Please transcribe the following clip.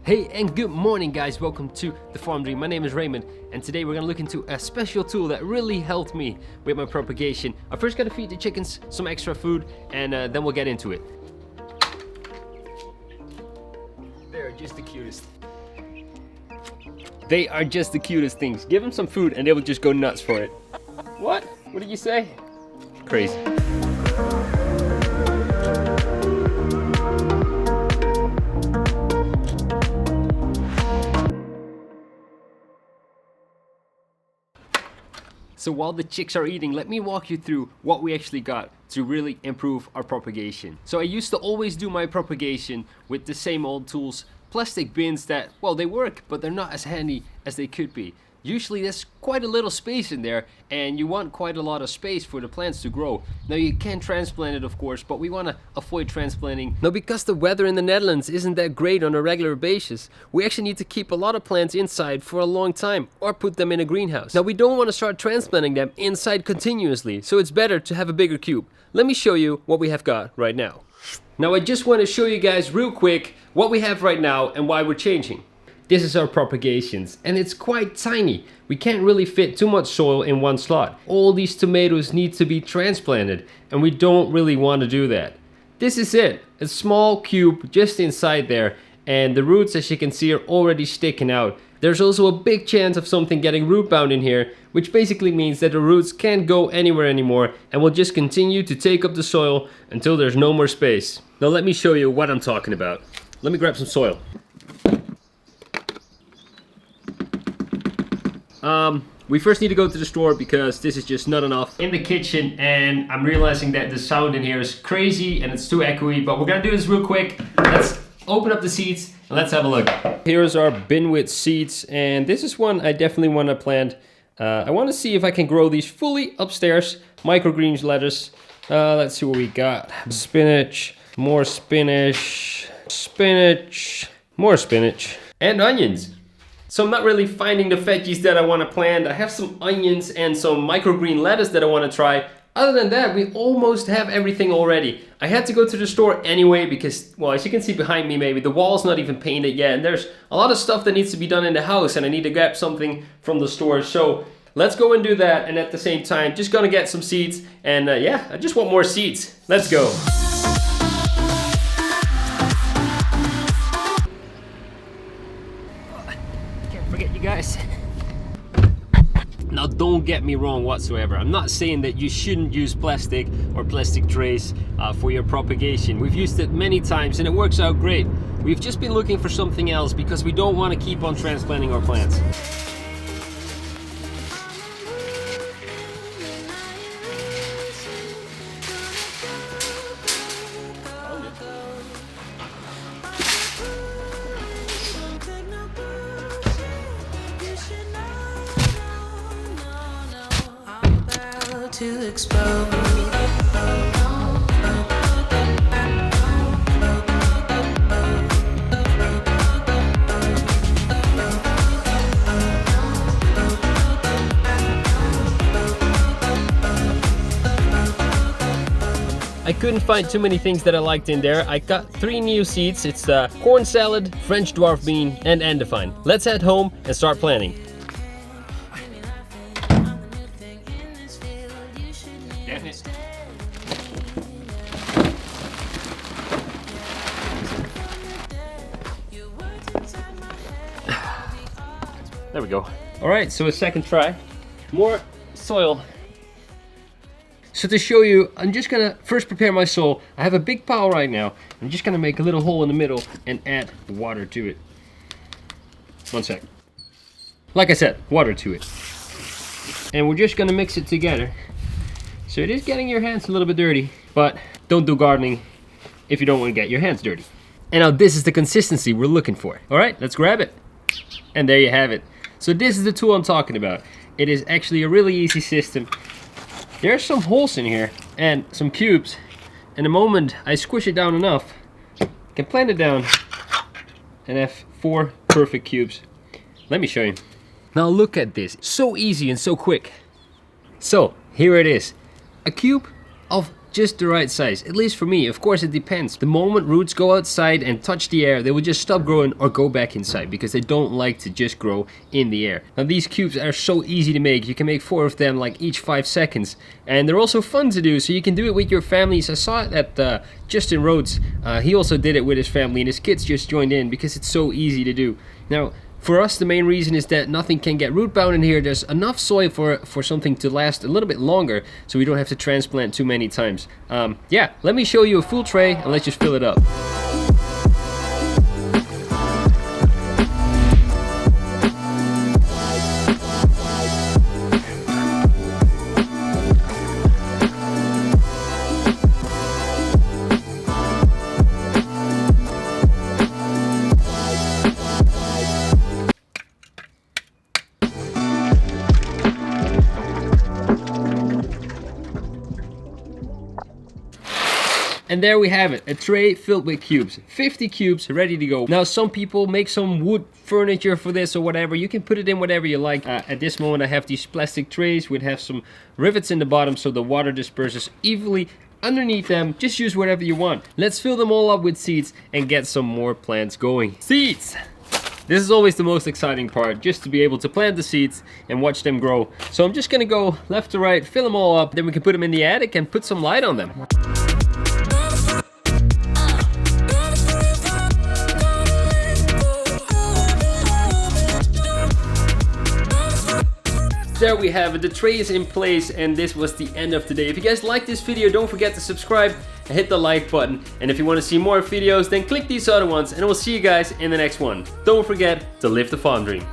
Hey and good morning guys, welcome to The Farm Dream. My name is Raymond and today we're gonna look into a special tool that really helped me with my propagation. I first gotta feed the chickens some extra food and then we'll get into it. They're just the cutest. They are just the cutest things. Give them some food and they will just go nuts for it. What? What did you say? Crazy. So while the chicks are eating, let me walk you through what we actually got to really improve our propagation. So I used to always do my propagation with the same old tools, plastic bins that, well, they work, but they're not as handy as they could be. Usually there's quite a little space in there and you want quite a lot of space for the plants to grow. Now you can transplant it of course, but we want to avoid transplanting. Now because the weather in the Netherlands isn't that great on a regular basis, we actually need to keep a lot of plants inside for a long time or put them in a greenhouse. Now we don't want to start transplanting them inside continuously, so it's better to have a bigger cube. Let me show you what we have got right now. Now I just want to show you guys real quick what we have right now and why we're changing. This is our propagations and it's quite tiny. We can't really fit too much soil in one slot. All these tomatoes need to be transplanted and we don't really want to do that. This is it, a small cube just inside there, and the roots, as you can see, are already sticking out. There's also a big chance of something getting root bound in here, which basically means that the roots can't go anywhere anymore and will just continue to take up the soil until there's no more space. Now let me show you what I'm talking about. Let me grab some soil. We first need to go to the store because this is just not enough in the kitchen, and I'm realizing that the sound in here is crazy and it's too echoey, but we're gonna do this real quick. Let's open up the seeds and let's have a look. Here's our bin with seeds, and this is one I definitely want to plant. I want to see if I can grow these fully upstairs. Microgreens lettuce. Let's see what we got. Spinach, more spinach, spinach, more spinach, and onions. So I'm not really finding the veggies that I want to plant. I have some onions and some microgreen lettuce that I want to try. Other than that, we almost have everything already. I had to go to the store anyway because, well, as you can see behind me maybe, the wall's not even painted yet. And there's a lot of stuff that needs to be done in the house and I need to grab something from the store. So let's go and do that. And at the same time, just gonna get some seeds. And yeah, I just want more seeds. Let's go. Forget you guys. Now don't get me wrong whatsoever. I'm not saying that you shouldn't use plastic or plastic trays for your propagation. We've used it many times and it works out great. We've just been looking for something else because we don't want to keep on transplanting our plants. To expose. I couldn't find too many things that I liked in there. I got 3 new seeds. It's corn salad, French dwarf bean, and andefine. Let's head home and start planting. There we go. All right, so a second try. More soil. So to show you, I'm just gonna first prepare my soil. I have a big pile right now. I'm just gonna make a little hole in the middle and add water to it. One sec. Like I said, water to it. And we're just gonna mix it together. So it is getting your hands a little bit dirty, but don't do gardening if you don't want to get your hands dirty. And now this is the consistency we're looking for. All right, let's grab it. And there you have it. So this is the tool I'm talking about. It is actually a really easy system. There are some holes in here and some cubes. And the moment I squish it down enough, I can plant it down and have 4 perfect cubes. Let me show you. Now look at this. So easy and so quick. So here it is. A cube of just the right size, at least for me. Of course it depends. The moment roots go outside and touch the air, they will just stop growing or go back inside because they don't like to just grow in the air. Now these cubes are so easy to make. You can make 4 of them like each 5 seconds, and they're also fun to do, so you can do it with your families. I saw it at Justin Rhodes. He also did it with his family, and his kids just joined in because it's so easy to do. Now for us, the main reason is that nothing can get root bound in here. There's enough soil for something to last a little bit longer, so we don't have to transplant too many times. Yeah, let me show you a full tray and let's just fill it up. And there we have it, a tray filled with cubes. 50 cubes ready to go. Now some people make some wood furniture for this or whatever. You can put it in whatever you like. At this moment I have these plastic trays which have some rivets in the bottom so the water disperses evenly underneath them. Just use whatever you want. Let's fill them all up with seeds and get some more plants going. Seeds! This is always the most exciting part, just to be able to plant the seeds and watch them grow. So I'm just gonna go left to right, fill them all up, then we can put them in the attic and put some light on them. There we have it, the tray is in place, and this was the end of today. If you guys like this video, don't forget to subscribe and hit the like button. And if you want to see more videos, then click these other ones, and we'll see you guys in the next one. Don't forget to live the farm dream.